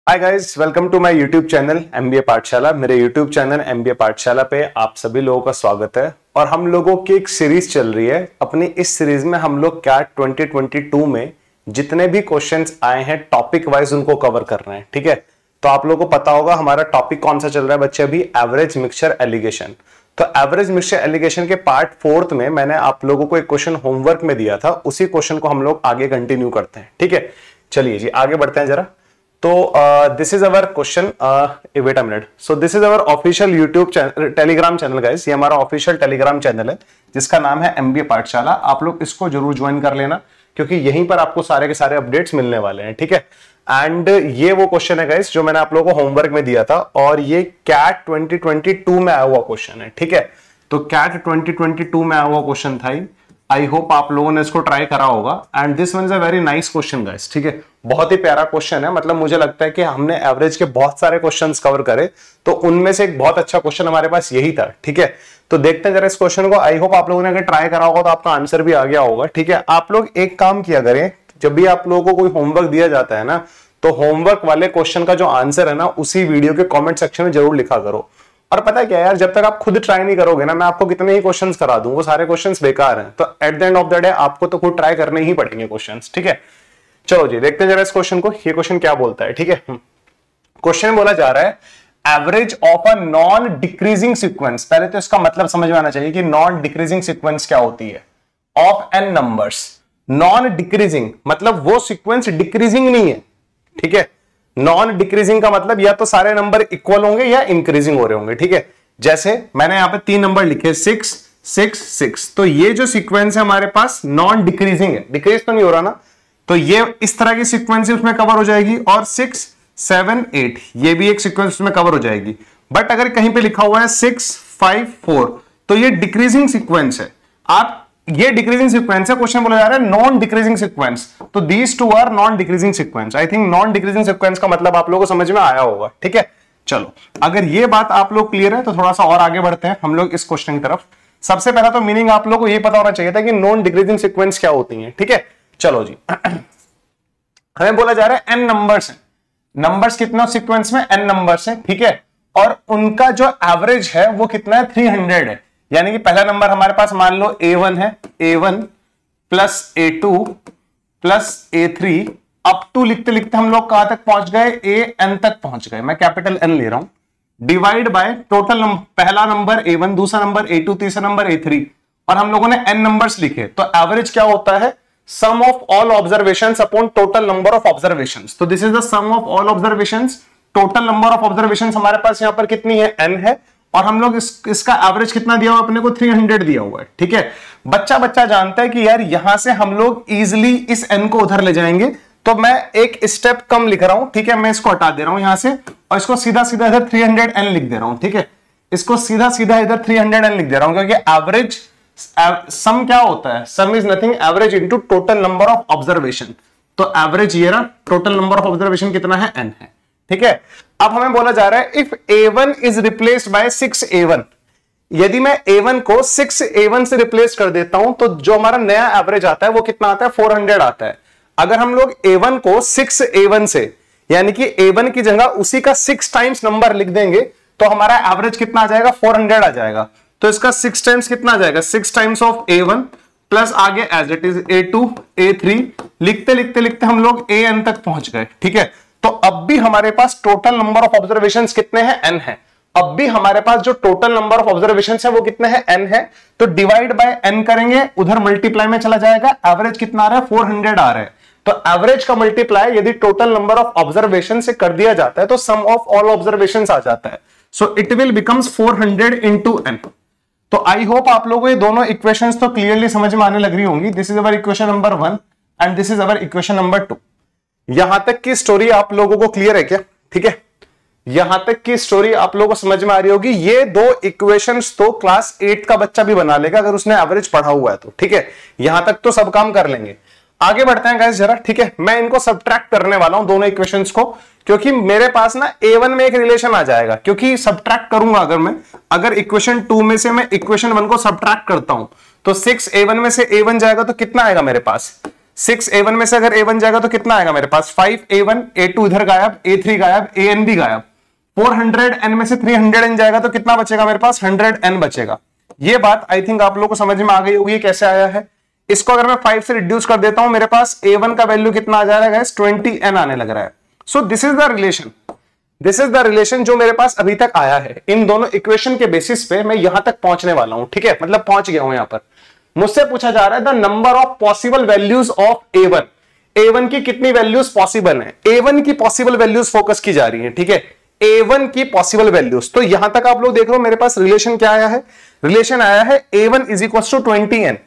Hi guys, welcome to my YouTube channel MBA Pathshala. मेरे YouTube channel MBA पाठशाला पे आप सभी लोगों का स्वागत है। और हम लोगों की एक सीरीज चल रही है। अपनी इस सीरीज में हम लोग कैट 2022 में जितने भी क्वेश्चंस आए हैं टॉपिक वाइज उनको कवर कर रहे हैं। ठीक है, तो आप लोगों को पता होगा हमारा टॉपिक कौन सा चल रहा है बच्चे, अभी एवरेज मिक्सचर एलिगेशन। तो एवरेज मिक्सचर एलिगेशन के पार्ट 4 में मैंने आप लोगों को एक क्वेश्चन होमवर्क में दिया था, उसी क्वेश्चन को हम लोग आगे कंटिन्यू करते हैं। ठीक है, चलिए जी आगे बढ़ते हैं जरा। तो this is our question, wait a minute. So this is our official YouTube Telegram channel guys. ये हमारा ऑफिशियल टेलीग्राम चैनल है जिसका नाम है एमबीए पाठशाला। आप लोग इसको जरूर ज्वाइन कर लेना क्योंकि यहीं पर आपको सारे के सारे अपडेट्स मिलने वाले हैं। ठीक है, एंड ये वो क्वेश्चन है गाइस जो मैंने आप लोगों को होमवर्क में दिया था और ये कैट 2022 में आया हुआ क्वेश्चन है। ठीक है, तो कैट 2022 में आया हुआ क्वेश्चन था। आई होप आप लोगों ने इसको ट्राई करा होगा and this one is a very nice question guys. ठीक है, बहुत ही प्यारा क्वेश्चन है। मतलब मुझे लगता है कि हमने एवरेज के बहुत सारे क्वेश्चंस कवर करे तो उनमें से एक बहुत अच्छा क्वेश्चन हमारे पास यही था। ठीक है, तो देखते हैं जरा इस क्वेश्चन को। आई होप आप लोगों ने अगर ट्राई करा होगा तो आपका आंसर भी आ गया होगा। ठीक है, आप लोग एक काम किया करें, जब भी आप लोगों को कोई होमवर्क दिया जाता है ना, तो होमवर्क वाले क्वेश्चन का जो आंसर है ना उसी वीडियो के कॉमेंट सेक्शन में जरूर लिखा करो। और पता है क्या यार, जब तक आप खुद ट्राई नहीं करोगे ना, मैं आपको कितने ही क्वेश्चंस करा दूं वो सारे क्वेश्चंस बेकार हैं। तो at the end of the day आपको तो खुद ट्राई करने ही पड़ेंगे क्वेश्चंस। ठीक है, चलो जी देखते हैं जरा इस क्वेश्चन को। ये क्वेश्चन क्या बोलता है। ठीक है, क्वेश्चन बोला जा रहा है average of a non decreasing sequence. पहले तो इसका मतलब समझ में आना चाहिए कि नॉन डिक्रीजिंग सीक्वेंस क्या होती है। Of an numbers, non decreasing मतलब वो सीक्वेंस डिक्रीजिंग नहीं है। ठीक है, नॉन डिक्रीजिंग का मतलब या तो सारे नंबर इक्वल होंगे या इंक्रीजिंग हो रहे होंगे। ठीक है, जैसे मैंने यहां पे 3 नंबर लिखे 6 6 6, तो ये जो सीक्वेंस है हमारे पास नॉन डिक्रीजिंग है, डिक्रीज तो नहीं हो रहा ना, तो ये इस तरह की सीक्वेंस उसमें कवर हो जाएगी। और 6 7 8 ये भी एक सीक्वेंस उसमें कवर हो जाएगी। बट अगर कहीं पे लिखा हुआ है 6 5 4 तो ये डिक्रीजिंग सीक्वेंस है। आप ये डिक्रीजिंग सीक्वेंस है, क्वेश्चन बोला जा रहा है नॉन डिक्रीजिंग सीक्वेंस, तो these two are non decreasing sequence. I think non decreasing sequence का मतलब आप लोगों को समझ में आया होगा। ठीक है, चलो अगर ये बात आप लोग क्लियर है तो थोड़ा सा और आगे बढ़ते हैं हम लोग इस क्वेश्चन की तरफ। सबसे पहला तो मीनिंग आप लोग को ये पता होना चाहिए था कि नॉन डिक्रीजिंग सीक्वेंस क्या होती है। ठीक है, चलो जी हमें बोला जा रहा है एन नंबर्स है। नंबर्स कितना सीक्वेंस में, एन नंबर्स है। ठीक है, और उनका जो एवरेज है वो कितना है, 300 है। यानी कि पहला नंबर हमारे पास मान लो A1 है, A1 plus A2 plus A3 up to लिखते लिखते हम लोग कहां तक पहुंच गए, AN तक पहुंच गए। मैं कैपिटल N ले रहा हूं, डिवाइड बाय टोटल नंबर। पहला नंबर A1, दूसरा नंबर A2, तीसरा नंबर A3 और हम लोगों ने N नंबर्स लिखे। तो एवरेज क्या होता है, sum of all observations upon total number of observations. तो this is the sum of all observations. Total number of observations हमारे पास यहां पर कितनी है, N है, और हम लोग इसका एवरेज कितना दिया हुआ अपने को, 300 दिया हुआ है। ठीक है, बच्चा जानता है कि यार यहां से हम लोग इजिली इस n को उधर ले जाएंगे, तो मैं एक स्टेप कम लिख रहा हूं। ठीक है, मैं इसको हटा दे रहा हूं यहां से और इसको सीधा सीधा इधर 300n लिख दे रहा हूं। ठीक है, इसको सीधा सीधा इधर 300n लिख दे रहा हूं क्योंकि एवरेज सम क्या होता है, सम is nothing average into total number of observation. तो एवरेज ये रहा, टोटल नंबर ऑफ ऑब्जर्वेशन कितना है, n है। ठीक है, अब हमें बोला जा रहा है if A1 is replaced by 6A1, यदि मैं A1 को 6A1 से रिप्लेस कर देता हूं तो जो हमारा नया एवरेज आता है वो कितना आता है, 400 आता है। अगर हम लोग A1 को 6A1 से यानी कि A1 की जगह उसी का 6 टाइम्स नंबर लिख देंगे तो हमारा एवरेज कितना आ जाएगा, 400 आ जाएगा। तो इसका 6 टाइम्स कितना आ जाएगा, 6 टाइम्स ऑफ A1 प्लस आगे as it is A2 A3 लिखते लिखते लिखते हम लोग AN तक पहुंच गए। ठीक है, तो अब भी हमारे पास टोटल नंबर ऑफ ऑब्जर्वेशंस कितने हैं, N है। अब भी हमारे पास जो टोटल नंबर ऑफ ऑब्जर्वेशंस है वो कितने हैं, N है। तो डिवाइड बाय N करेंगे, उधर मल्टीप्लाई में चला जाएगा। एवरेज कितना आ रहा है, 400 आ रहा है। तो एवरेज का मल्टीप्लाई यदि टोटल नंबर ऑफ ऑब्जर्वेशन से कर दिया जाता है तो सम ऑफ ऑल ऑब्जर्वेशंस आ जाता है। So it will becomes 400 into N। तो आई होप आप लोगों को ये दोनों इक्वेशंस तो क्लियरली समझ में आने लग रही होंगी। This is our equation number 1 and this is our equation number 2। यहां तक की स्टोरी आप लोगों को क्लियर है क्या? ठीक है, यहां तक की स्टोरी आप लोगों को समझ में आ रही होगी। ये दो इक्वेशंस तो क्लास 8 का बच्चा भी बना लेगा अगर उसने एवरेज पढ़ा हुआ है तो। ठीक है, यहां तक तो सब काम कर लेंगे। आगे बढ़ते हैं गाइस जरा। ठीक है, मैं इनको सब्ट्रैक्ट करने वाला हूं दोनों इक्वेशंस को, क्योंकि मेरे पास ना A1 में एक रिलेशन आ जाएगा। क्योंकि सब्ट्रैक्ट करूंगा अगर इक्वेशन 2 में से मैं इक्वेशन 1 को सब्ट्रैक्ट करता हूं तो 6A1 में से A1 जाएगा तो कितना आएगा मेरे पास, 6a1 में से अगर a1 जाएगा तो कितना आएगा मेरे पास 5a1, a2 इधर गायब, a3 गायब, an भी गायब। 400n में से 300n जाएगा तो कितना बचेगा मेरे पास 100n बचेगा। ये बात आई थिंक आप लोगों को समझ में आ गई होगी कैसे आया है। इसको अगर मैं 5 से रिड्यूस कर देता हूं मेरे पास a1 का वैल्यू कितना आ जाएगा, 20n आने लग रहा है। सो this is the relation, this is the relation जो मेरे पास अभी तक आया है। इन दोनों इक्वेशन के बेसिस पे मैं यहां तक पहुंचने वाला हूं, ठीक है, मतलब पहुंच गया हूं यहां पर। मुझसे पूछा जा रहा है the number of possible values of a1, a1 की कितनी वैल्यूज पॉसिबल हैं। a1 की पॉसिबल वैल्यूज फोकस की जा रही हैं, ठीक है, a1 की पॉसिबल वैल्यूज। तो यहां तक आप लोग देख लो मेरे पास रिलेशन क्या आया है, रिलेशन आया है a1 is equal to 20n।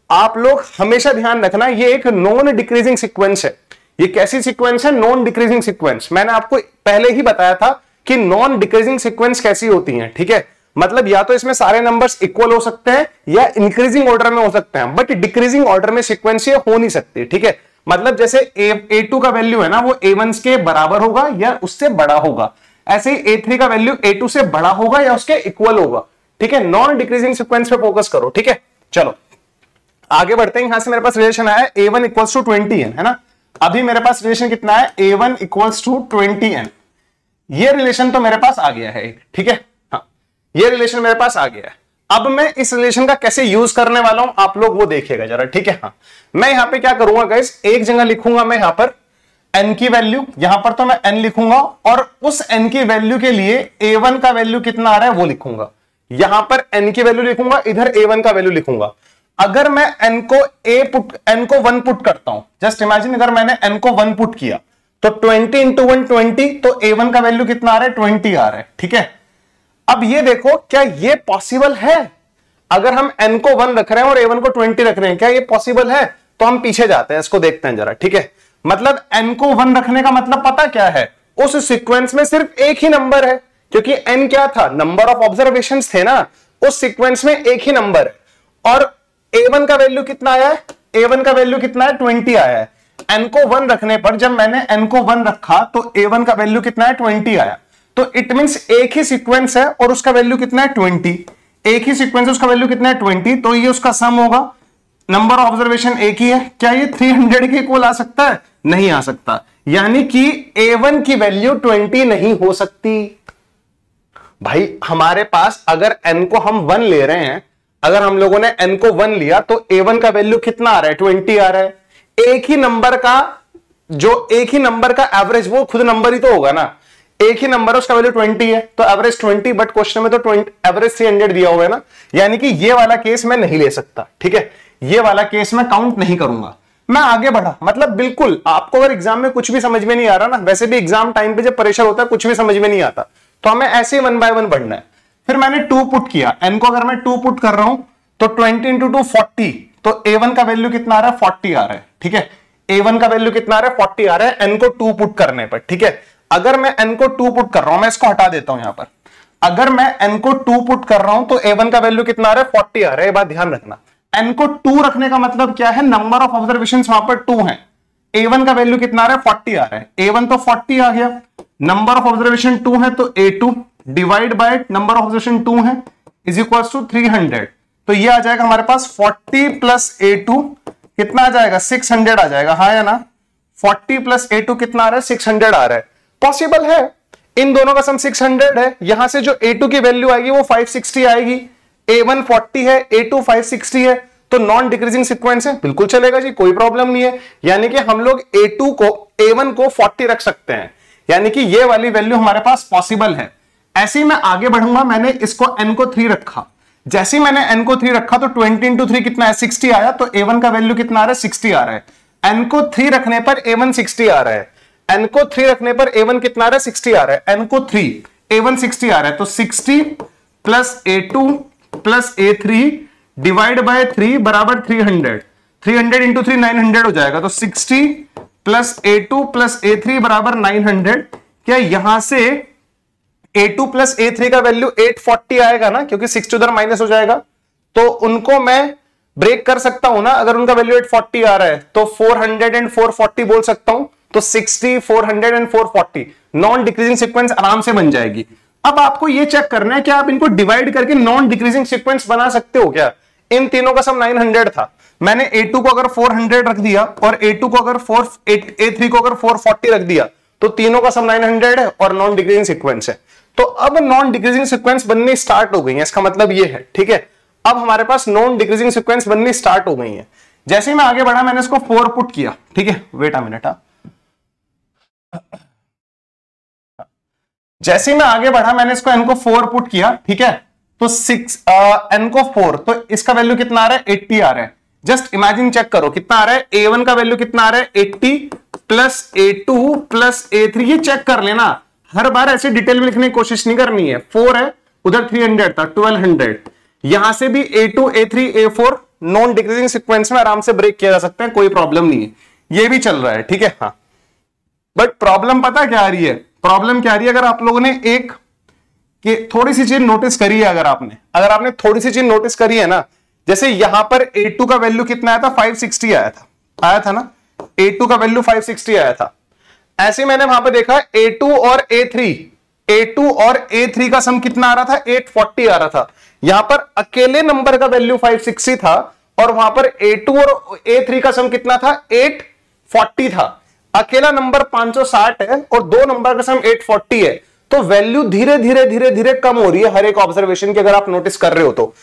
आप लोग हमेशा ध्यान रखना ये एक नॉन डिक्रीजिंग सीक्वेंस है। ये कैसी सीक्वेंस है, नॉन डिक्रीजिंग सीक्वेंस। मैंने आपको पहले ही बताया था कि नॉन डिक्रीजिंग सीक्वेंस कैसी होती हैं, ठीक है, मतलब या तो इसमें सारे नंबर्स इक्वल हो सकते हैं या इंक्रीजिंग ऑर्डर में हो सकते हैं, बट डिक्रीजिंग ऑर्डर में सीक्वेंस ये हो नहीं सकती, ठीक है। मतलब जैसे a2 का वैल्यू है ना वो a1 के बराबर होगा या उससे बड़ा होगा, ऐसे ही a3 का वैल्यू a2 से बड़ा होगा या उसके इक्वल होगा, ठीक है। नॉन डिक्रीजिंग सीक्वेंस पे फोकस करो, ठीक है। चलो आगे बढ़ते हैं। यहां से मेरे पास रिलेशन आया a1 इक्वल्स टू 20n, है ना। अभी मेरे पास रिलेशन कितना है, a1 इक्वल्स टू 20n। ये रिलेशन तो मेरे पास आ गया है, ठीक है, हाँ ये रिलेशन मेरे पास आ गया है। अब मैं इस रिलेशन का कैसे यूज करने वाला हूं आप लोग वो देखिएगा जरा, ठीक है। हाँ मैं यहां पे क्या करूंगा गाइस, एक जगह लिखूंगा मैं यहां पर n की वैल्यू, यहां पर तो मैं n लिखूंगा और उस n की वैल्यू के लिए a1 का वैल्यू कितना आ रहा है वो लिखूंगा। यहां पर n की वैल्यू लिखूंगा, इधर a1 का वैल्यू लिखूंगा। अगर मैं n को 1 पुट करता हूं, जस्ट इमेजिन अगर मैंने n को 1 पुट किया तो 20 इंटू 1 20, तो a1 का वैल्यू कितना आ रहा है 20 आ रहा है, ठीक है। अब ये देखो क्या ये पॉसिबल है, अगर हम n को 1 रख रहे हैं और a1 को 20 रख रहे हैं, क्या ये पॉसिबल है। तो हम पीछे जाते हैं, इसको देखते हैं जरा, ठीक है। मतलब n को 1 रखने का मतलब पता क्या है, उस सीक्वेंस में सिर्फ एक ही नंबर है, क्योंकि n क्या था, नंबर ऑफ ऑब्जर्वेशंस थे ना, उस सीक्वेंस में एक ही नंबर है। और a1 का वैल्यू कितना आया है, a1 का वैल्यू कितना है 20 आया है। n को 1 रखने पर जब मैंने n को 1 रखा तो a1 का वैल्यू कितना है 20 आया। तो इट मींस एक ही सीक्वेंस है और उसका वैल्यू कितना है 20, एक ही सीक्वेंस है उसका वैल्यू कितना है 20, तो ये उसका सम होगा। नंबर ऑफ ऑब्जर्वेशन एक ही है, क्या ये 300 के इक्वल आ सकता है, नहीं आ सकता, यानी कि a1 की वैल्यू 20 नहीं हो सकती। भाई हमारे पास अगर n को हम 1 ले रहे हैं, अगर हम लोगों ने n को 1 लिया तो a1 का वैल्यू कितना आ रहा है 20 आ रहा है। एक ही नंबर का एवरेज, वो खुद नंबर ही तो होगा ना, एक ही नंबर है उसका वैल्यू 20 है तो एवरेज 20, बट क्वेश्चन में तो एवरेज 300 दिया हुआ है ना, यानी कि ये वाला केस मैं नहीं ले सकता, ठीक है, ये वाला केस मैं काउंट नहीं करूंगा। मैं आगे बढ़ा, मतलब बिल्कुल आपको अगर एग्जाम में कुछ भी समझ में नहीं आ रहा ना, वैसे भी एग्जाम टाइम पे जब प्रेशर होता है कुछ भी समझ में नहीं आता, तो हमें ऐसे 1 बाय 1 बढ़ना है। फिर मैंने 2 पुट किया, n को अगर मैं 2 पुट कर रहा हूं तो 20 इंटू 2 40, तो a1 का वैल्यू कितना आ रहा है 40 आ रहा है, ठीक है। a1 का वैल्यू कितना आ रहा है 40 आ रहा है n को 2 पुट करने पर, ठीक है। अगर मैं n को 2 पुट कर रहा हूं, मैं इसको हटा देता हूं यहां पर, अगर मैं n को 2 पुट कर रहा हूं तो a1 का वैल्यू कितना आ रहा है 40 आ रहा है। ये बात ध्यान रखना, n को 2 रखने का मतलब क्या है, नंबर ऑफ ऑब्जर्वेशंस वहां पर 2 है, a1 का वैल्यू कितना आ रहा है 40 आ रहा है, a1 तो 40 आ गया, नंबर ऑफ ऑब्जर्वेशन 2 है तो a2 divide by number of observation 2 है इज इक्वल टू 300, तो ये आ जाएगा हमारे पास 40 प्लस a2 कितना आ जाएगा 600 आ जाएगा, हाँ या ना। 40 प्लस a2 कितना आ रहा है 600 आ रहा है, पॉसिबल है, इन दोनों का सम 600 है, यहां से जो a2 की वैल्यू आएगी वो 560 आएगी, a1 40 है a2 560 है, तो नॉन डिक्रीजिंग सीक्वेंस है, बिल्कुल चलेगा जी, कोई प्रॉब्लम नहीं है। यानी कि हम लोग a1 को 40 रख सकते हैं, यानी कि ये वाली वैल्यू हमारे पास पॉसिबल है। ऐसे ही मैं आगे बढ़ूंगा, मैंने इसको n को 3 रखा, जैसे ही मैंने n को 3 रखा तो 20 इंटू 3 कितना है 60 आया, तो a1 का वैल्यू कितना आ रहा है 60 आ रहा है। n को 3 रखने पर a1 60 आ रहा है, n को 3 रखने पर a1 कितना आ रहा है 60 आ रहा है, n को 3 a1 60 आ रहा है, तो 60 plus a2 plus a3 divide by 3 बराबर 300, 300 इंटू 3 900 हो जाएगा, तो 60 प्लस a2 प्लस a3 बराबर 900। क्या यहां से a2 प्लस a3 का वैल्यू 840 आएगा ना, क्योंकि 60 उधर माइनस हो जाएगा, तो उनको मैं ब्रेक कर सकता हूं ना, अगर उनका वैल्यू 840 आ रहा है तो 400 एंड 440 बोल सकता हूं, तो 60 400 एंड 440 नॉन डिक्रीजिंग सीक्वेंस आराम से बन जाएगी। अब आपको ये चेक करना है कि आप इनको डिवाइड करके नॉन डिक्रीजिंग सीक्वेंस बना सकते हो क्या। इन तीनों का सम 900 था, मैंने A2 को अगर 400 रख दिया और A2 को अगर A3 को अगर 440 रख दिया तो तीनों का सम 900 है और नॉन डिक्रीजिंग सीक्वेंस है। तो अब नॉन डिक्रीजिंग सीक्वेंस बननी स्टार्ट हो गई है, इसका मतलब ये है, ठीक है। अब हमारे पास नॉन डिक्रीजिंग सीक्वेंस बननी स्टार्ट हो गई है। जैसे ही मैं आगे बढ़ा मैंने इसको 4 पुट किया, ठीक है, वेट अ मिनट। जैसे ही मैं आगे बढ़ा मैंने इसको n को 4 पुट किया, ठीक है, तो 6 n को 4, तो इसका वैल्यू कितना आ रहा है, 80 आ रहा है। जस्ट इमेजिन चेक करो कितना आ रहा है, A1 का वैल्यू कितना आ रहा है, 80 प्लस A2 प्लस A3, ये चेक कर लेना, हर बार ऐसे डिटेल में लिखने की कोशिश नहीं करनी है। 4 है, उधर 300 था, 1200, यहां से भी A2 A3 A4 non decreasing sequence में आराम से ब्रेक किया जा सकता है, कोई प्रॉब्लम नहीं है, ये भी चल रहा है, ठीक है। हाँ, बट प्रॉब्लम पता क्या आ रही है, प्रॉब्लम क्या आ रही है, अगर आप लोगों ने एक कि थोड़ी सी चीज नोटिस करी है, अगर आपने थोड़ी सी चीज नोटिस करी है ना, जैसे यहां पर A2 का वैल्यू कितना आया था, 560 आया था ना, A2 का वैल्यू 560 आया था। ऐसे मैंने वहां पर देखा A2 और A3 का सम कितना आ रहा था, 840 आ रहा था। यहां पर अकेले नंबर का वैल्यू 560 था और वहां पर A2 और A3 का सम कितना था, 840 था। अकेला नंबर 560 है और दो नंबर का सम 840 है, तो वैल्यू धीरे धीरे कम हो रही है हर एक ऑब्जर्वेशन की, अगर आप नोटिस कर रहे हो तो।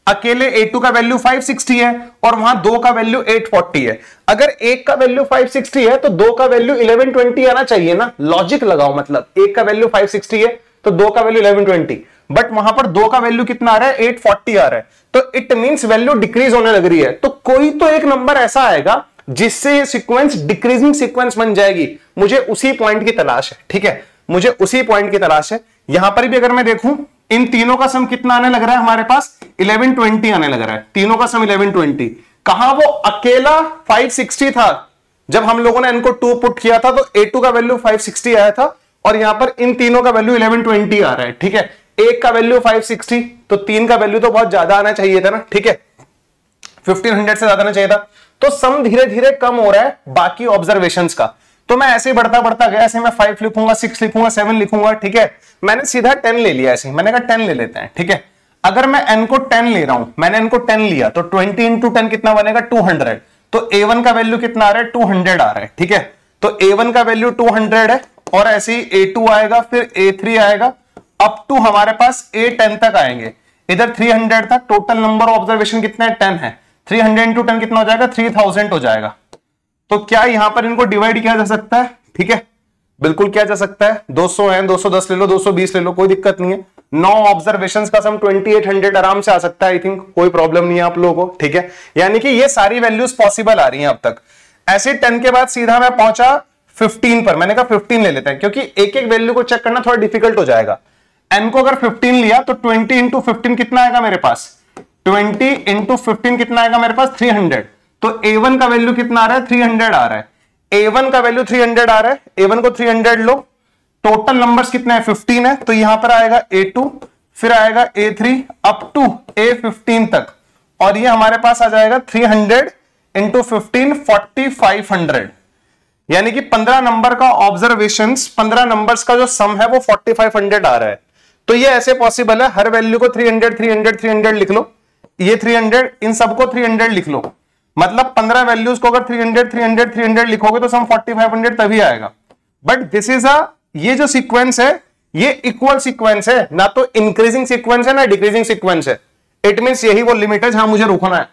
अकेले A2 का वैल्यू 560 है और वहां दो का वैल्यू 840 है। अगर एक का वैल्यू 560 है तो दो का वैल्यू 1120 आना चाहिए ना, लॉजिक लगाओ, मतलब एक का वैल्यू 560 है तो दो का वैल्यू 1120, बट वहां पर दो का वैल्यू कितना आ रहा है, 840 आ रहा है, तो इट मींस वैल्यू डिक्रीज होने लग रही है। तो कोई तो एक नंबर ऐसा आएगा जिससे ये सीक्वेंस डिक्रीजिंग सीक्वेंस बन जाएगी, मुझे उसी पॉइंट की तलाश है, ठीक है, मुझे उसी पॉइंट की तलाश है। यहां पर भी अगर मैं देखूं इन तीनों का सम कितना आने लग रहा है, हमारे पास 1120 आने लग रहा है, तीनों का सम 1120। कहां वो अकेला 560 था, जब हम लोगों ने इनको 2 पुट किया था तो A2 का वैल्यू 560 आया था और यहां पर इन तीनों का वैल्यू 1120 आ रहा है, ठीक है। एक का वैल्यू 560 तो तीन का वैल्यू तो बहुत ज्यादा आना चाहिए था ना, ठीक है, 1500 से ज्यादा आना चाहिए था। तो सम धीरे धीरे कम हो रहा है बाकी ऑब्जर्वेशंस का। तो मैं ऐसे बढ़ता गया, ऐसे मैं 5 लिखूंगा, 6 लिखूंगा, 7 लिखूंगा, ठीक है। मैंने सीधा 10 ले लिया, ऐसे मैंने कहा 10 ले लेते हैं, ठीक है। अगर मैं n को 10 ले रहा हूं, मैंने n को 10 लिया तो 20 इंटू 10 कितना बनेगा, 200। तो A1 का वैल्यू कितना आ रहा है, 200 आ रहा है, ठीक है। तो A1 का वैल्यू 200 है और ऐसे ही A2 आएगा, फिर A3 आएगा, अप टू हमारे पास A10 तक आएंगे। इधर 300 था, टोटल नंबर ऑब्जर्वेशन कितना है, 10 है। 300 इंटू 10 कितना हो जाएगा, 3000 हो जाएगा। तो क्या यहां पर इनको डिवाइड किया जा सकता है, ठीक है, बिल्कुल किया जा सकता है। 200 है, 210 ले लो, 220 ले लो, कोई दिक्कत नहीं है। 9 ऑब्जर्वेशंस का सम 2800 आराम से आ सकता है, आई थिंक कोई प्रॉब्लम नहीं है आप लोगों को, ठीक है। यानी कि ये सारी वैल्यूज पॉसिबल आ रही हैं अब तक। ऐसे 10 के बाद सीधा मैं पहुंचा 15 पर, मैंने कहा 15 ले लेते हैं, क्योंकि एक एक वैल्यू को चेक करना थोड़ा डिफिकल्ट हो जाएगा। n को अगर 15 लिया तो 20 इंटू 15 कितना आएगा मेरे पास, 20 इंटू 15 कितना आएगा मेरे पास, 300। तो A1 का वैल्यू कितना आ रहा है, 300 आ रहा है। A1 का वैल्यू 300 आ रहा है, A1 को 300 लो, टोटल नंबर्स कितने हैं, 15 है, तो यहां पर आएगा A2, फिर आएगा A3 अप टू A15 तक, और ये हमारे पास आ जाएगा 300 इंटू 15 4500, यानी कि 15 नंबर का ऑब्जर्वेशंस, 15 नंबर्स का जो सम है वो 4500 आ रहा है। तो ये ऐसे पॉसिबल है, हर वैल्यू को 300 300 300 लिख लो, ये 300, इन सबको 300 लिख लो, मतलब 15 वैल्यूज को अगर 300 300 300 लिखोगे तो सम 4500 तभी आएगा। बट दिस इज ये जो सीक्वेंस है ये इक्वल सीक्वेंस है, ना तो इंक्रीजिंग सीक्वेंस है ना डिक्रीजिंग सीक्वेंस है। इट मींस यही वो लिमिट है जहां मुझे रुकना है,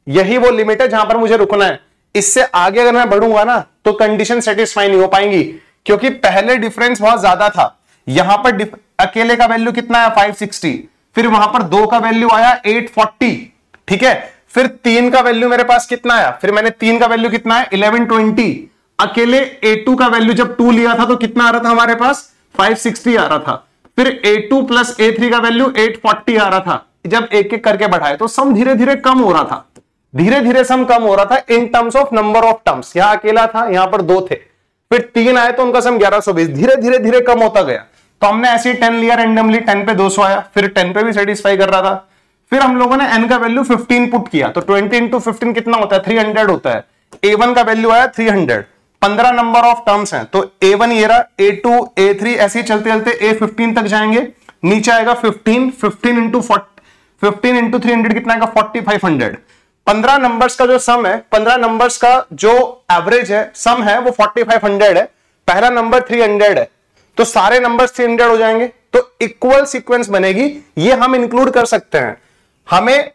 यही वो लिमिट है जहां पर मुझे रुकना है। इससे आगे अगर मैं बढ़ूंगा ना तो कंडीशन सेटिस्फाई नहीं हो पाएंगी, क्योंकि पहले डिफरेंस बहुत ज्यादा था। यहां पर अकेले का वैल्यू कितना है, 560, फिर वहां पर दो का वैल्यू आया 840, ठीक है, फिर तीन का वैल्यू मेरे पास कितना आया, फिर मैंने तीन का वैल्यू कितना है, 1120। अकेले A2 का वैल्यू जब 2 लिया था तो कितना आ रहा था हमारे पास, 560 आ रहा था। फिर A2 प्लस A3 का वैल्यू 840 आ रहा था। जब एक एक करके बढ़ाए तो सम धीरे धीरे कम हो रहा था, धीरे धीरे सम कम हो रहा था in terms of number of terms. यहां अकेला था, यहां पर दो थे, फिर तीन आए तो उनका सम 1120, धीरे धीरे धीरे कम होता गया। तो हमने ऐसे 10 लिया रैंडमली, 10 पे 200 आया, फिर 10 पे भी सेटिस्फाई कर रहा था। फिर हम लोगों ने n का वैल्यू 15 पुट किया तो 20 इंटू 15 कितना होता है, 300 होता है। A1 का वैल्यू आया 300, 15 नंबर ऑफ टर्म्स हैं, तो A1 ये रहा, A2 A3 ऐसे ही चलते चलते A15 तक जाएंगे, नीचे आएगा 15 इंटू 300 कितना आएगा, 4500। 15 नंबर्स का जो सम है, 15 नंबर्स का जो एवरेज है, सम है, वो 4500 है। पहला नंबर 300 है, तो सारे नंबर्स 300 हो जाएंगे, तो इक्वल सीक्वेंस बनेगी। ये हम इंक्लूड कर सकते हैं, हमें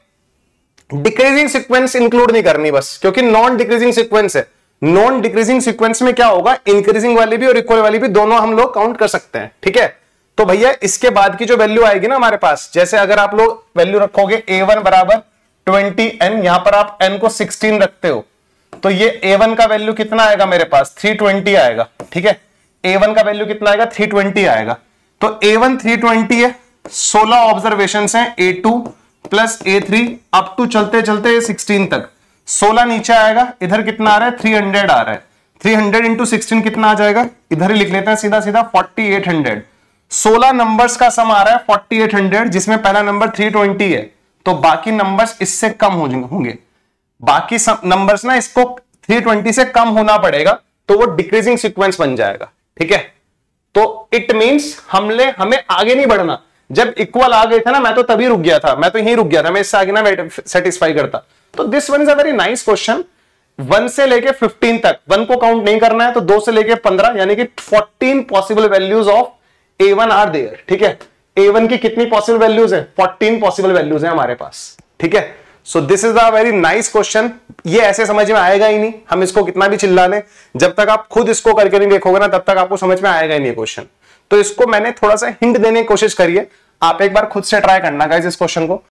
डिक्रीजिंग सीक्वेंस इंक्लूड नहीं करनी बस, क्योंकि नॉन डिक्रीजिंग सीक्वेंस है। नॉन डिक्रीजिंग सीक्वेंस में क्या होगा, इंक्रीजिंग वाली भी और इक्वल वाली भी दोनों हम लोग काउंट कर सकते हैं, ठीक है। तो भैया इसके बाद की जो वैल्यू आएगी ना हमारे पास, जैसे अगर आप लोग वैल्यू रखोगे a1 बराबर 20n, यहां पर आप n को 16 रखते हो, तो ये a1 का वैल्यू कितना आएगा मेरे पास, 320 आएगा, ठीक है। a1 का वैल्यू कितना आएगा, 320 आएगा। तो a1 320 है, 16 ऑब्जर्वेशन है, a2 plus a3 up to चलते चलते 16 तक, 16 नीचे आएगा, इधर कितना आ रहा है, 300 आ रहा है। 300 इंटू 16 कितना आ जाएगा, इधर ही लिख लेते हैं सीधा सीधा, 4800। 16 नंबर्स का सम आ रहा है 4800, जिसमें पहला नंबर 320 है, तो बाकी नंबर्स इससे कम होंगे। बाकी नंबर्स ना इसको 320 से कम होना पड़ेगा, तो वो डिक्रीजिंग सीक्वेंस बन जाएगा, ठीक है। तो इट मींस हमें आगे नहीं बढ़ना। जब इक्वल आ गए थे ना, मैं तो तभी रुक गया था, मैं तो यहीं रुक गया था, मैं इससे आगे ना सेटिस्फाई करता। तो this one is a very nice question. 1 से लेके 15 तक, 1 को काउंट नहीं करना है, तो 2 से लेके 15 यानी कि 14 possible values of a1 are there, ठीक है। a1 की कितनी पॉसिबल वैल्यूज है, 14 पॉसिबल वैल्यूज है हमारे पास, ठीक है। सो this is a very nice question. ये ऐसे समझ में आएगा ही नहीं, हम इसको कितना भी चिल्ला लें, जब तक आप खुद इसको करके नहीं देखोगे ना, तब तक आपको समझ में आएगा ही नहीं क्वेश्चन। तो इसको मैंने थोड़ा सा हिंट देने की कोशिश करी है, आप एक बार खुद से ट्राई करना गाइस इस क्वेश्चन को।